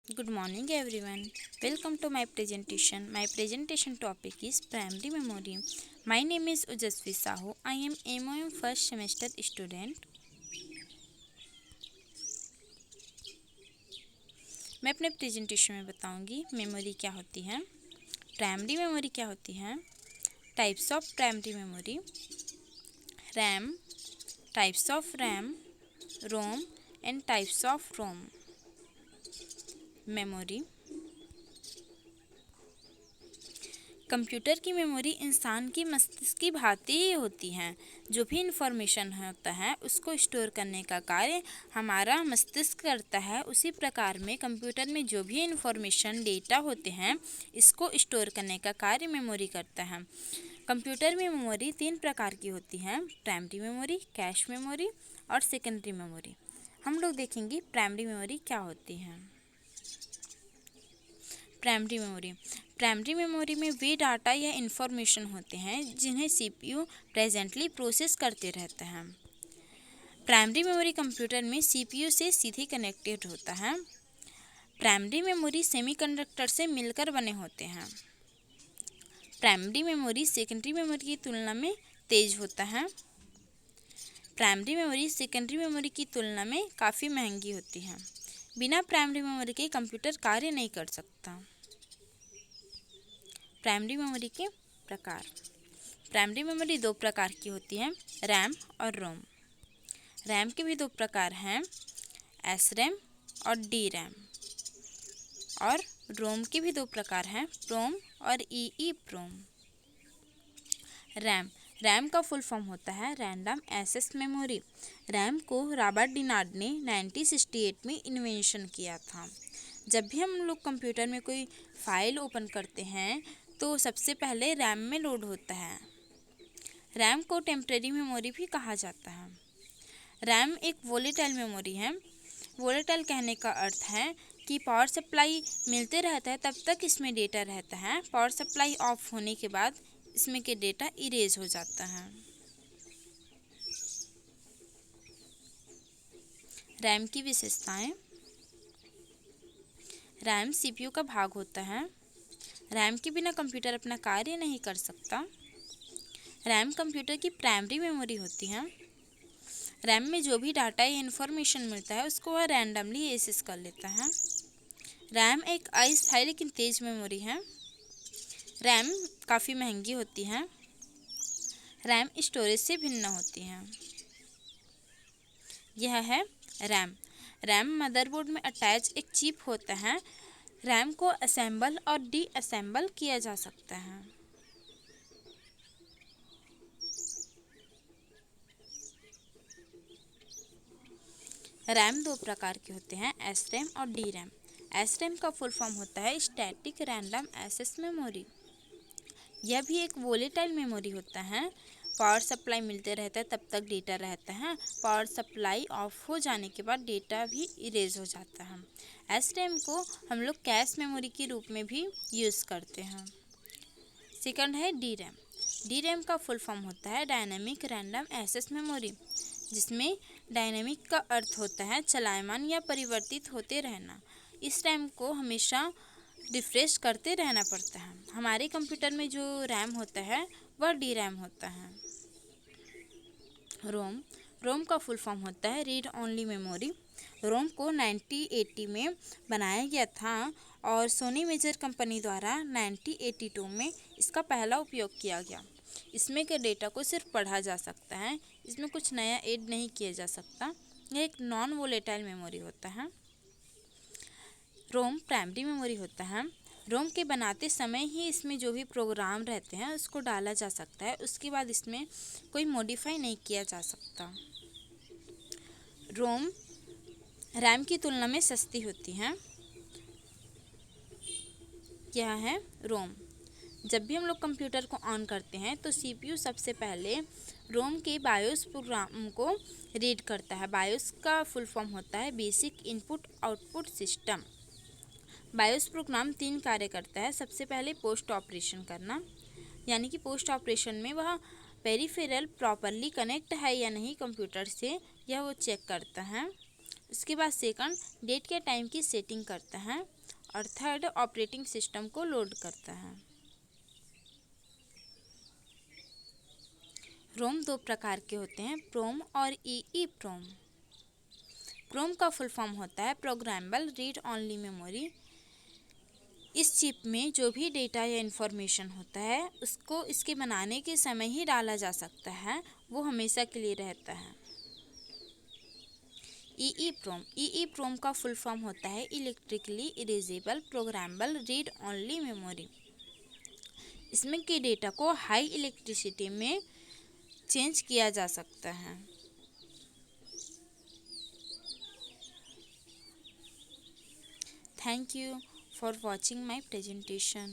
Good morning everyone. Welcome to my presentation. My presentation topic is primary memory. My name is Ujasvi Sahu. I am MOM first semester student. मैं अपने presentation में बताऊंगी memory क्या होती है, primary memory क्या होती है, types of primary memory, RAM, types of RAM, ROM and types of ROM. Memory. Computer की मेमोरी इंसान की मस्तिष्क की भांति ही होती है। जो भी इंफॉर्मेशन होता है उसको स्टोर करने का कार्य हमारा मस्तिष्क करता है। उसी प्रकार में कंप्यूटर में जो भी इंफॉर्मेशन डेटा होते हैं इसको स्टोर करने का कार्य मेमोरी करता है। कंप्यूटर में मेमोरी 3 प्रकार की होती है, प्राइमरी मेमोरी, कैश मेमोरी और सेकेंडरी मेमोरी। हम लोग देखेंगे प्राइमरी मेमोरी क्या होती है। प्राइमरी मेमोरी में वे डाटा या इंफॉर्मेशन होते हैं जिन्हें सीपीयू प्रेजेंटली प्रोसेस करते रहते हैं। प्राइमरी मेमोरी कंप्यूटर में सीपीयू से सीधे कनेक्टेड होता है। प्राइमरी मेमोरी सेमीकंडक्टर से मिलकर बने होते हैं। प्राइमरी मेमोरी सेकेंडरी मेमोरी की तुलना में तेज होता है। प्राइमरी मेमोरी सेकेंडरी मेमोरी की तुलना में काफ़ी महंगी होती है। बिना प्राइमरी मेमोरी के कंप्यूटर कार्य नहीं कर सकता। प्राइमरी मेमोरी के प्रकार। प्राइमरी मेमोरी 2 प्रकार की होती है, रैम और रोम। रैम के भी 2 प्रकार हैं, एस रैम और डी रैम। और रोम के भी 2 प्रकार हैं, प्रोम और ई प्रोम। रैम का फुल फॉर्म होता है रैंडम एक्सेस मेमोरी। रैम को रॉबर्ट डिनार्ड ने 1968 में इन्वेंशन किया था। जब भी हम लोग कंप्यूटर में कोई फाइल ओपन करते हैं तो सबसे पहले रैम में लोड होता है। रैम को टेम्परेरी मेमोरी भी कहा जाता है। रैम एक वोलेटाइल मेमोरी है। वोलेटाइल कहने का अर्थ है कि पावर सप्लाई मिलते रहता है तब तक इसमें डेटा रहता है। पावर सप्लाई ऑफ होने के बाद इसमें के डेटा इरेज हो जाता है। रैम की विशेषताएं। रैम सीपीयू का भाग होता है। रैम के बिना कंप्यूटर अपना कार्य नहीं कर सकता। रैम कंप्यूटर की प्राइमरी मेमोरी होती है। रैम में जो भी डाटा या इन्फॉर्मेशन मिलता है उसको वह रैंडमली एक्सेस कर लेता है। रैम एक अस्थायी लेकिन तेज मेमोरी है। रैम काफ़ी महंगी होती है। रैम स्टोरेज से भिन्न होती है। यह है रैम। रैम मदरबोर्ड में अटैच एक चिप होता है। रैम को असेंबल और डीअसेंबल किया जा सकता है। रैम 2 प्रकार के होते हैं, एस रैम और डी रैम। एस रैम का फुल फॉर्म होता है स्टैटिक रैंडम एक्सेस मेमोरी। यह भी एक वोलेटाइल मेमोरी होता है। पावर सप्लाई मिलते रहता है तब तक डेटा रहता है। पावर सप्लाई ऑफ हो जाने के बाद डेटा भी इरेज हो जाता है। एस रैम को हम लोग कैश मेमोरी के रूप में भी यूज़ करते हैं। सेकंड है डी रैम। डी रैम का फुल फॉर्म होता है डायनेमिक रैंडम एक्सेस मेमोरी, जिसमें डायनेमिक का अर्थ होता है चलायमान या परिवर्तित होते रहना। इस रैम को हमेशा रिफ्रेश करते रहना पड़ता है। हमारे कंप्यूटर में जो रैम होता है वह डी रैम होता है। रोम का फुल फॉर्म होता है रीड ओनली मेमोरी। रोम को 1980 में बनाया गया था और सोनी मेजर कंपनी द्वारा 1982 में इसका पहला उपयोग किया गया। इसमें के डेटा को सिर्फ पढ़ा जा सकता है, इसमें कुछ नया ऐड नहीं किया जा सकता। यह एक नॉन वोलेटाइल मेमोरी होता है। रोम प्राइमरी मेमोरी होता है। रोम के बनाते समय ही इसमें जो भी प्रोग्राम रहते हैं उसको डाला जा सकता है, उसके बाद इसमें कोई मॉडिफाई नहीं किया जा सकता। रोम रैम की तुलना में सस्ती होती है। यह है रोम। जब भी हम लोग कंप्यूटर को ऑन करते हैं तो सीपीयू सबसे पहले रोम के बायोस प्रोग्राम को रीड करता है। बायोस का फुल फॉर्म होता है basic input output system. BIOS program 3 कार्य करता है। सबसे पहले पोस्ट ऑपरेशन करना, यानी कि पोस्ट ऑपरेशन में वह पेरिफेरल प्रॉपरली कनेक्ट है या नहीं कंप्यूटर से, यह वो चेक करता है। उसके बाद सेकंड डेट के टाइम की सेटिंग करता है और थर्ड ऑपरेटिंग सिस्टम को लोड करता है। रोम दो प्रकार के होते हैं, प्रोम और ईईप्रोम। प्रोम का फुल फॉर्म होता है प्रोग्रामेबल रीड ओनली मेमोरी। इस चिप में जो भी डेटा या इन्फॉर्मेशन होता है उसको इसके बनाने के समय ही डाला जा सकता है, वो हमेशा के लिए रहता है। ईईप्रोम का फुल फॉर्म होता है electrically erasable programmable read only memory. इसमें के डेटा को हाई इलेक्ट्रिसिटी में चेंज किया जा सकता है। Thank you for watching my presentation.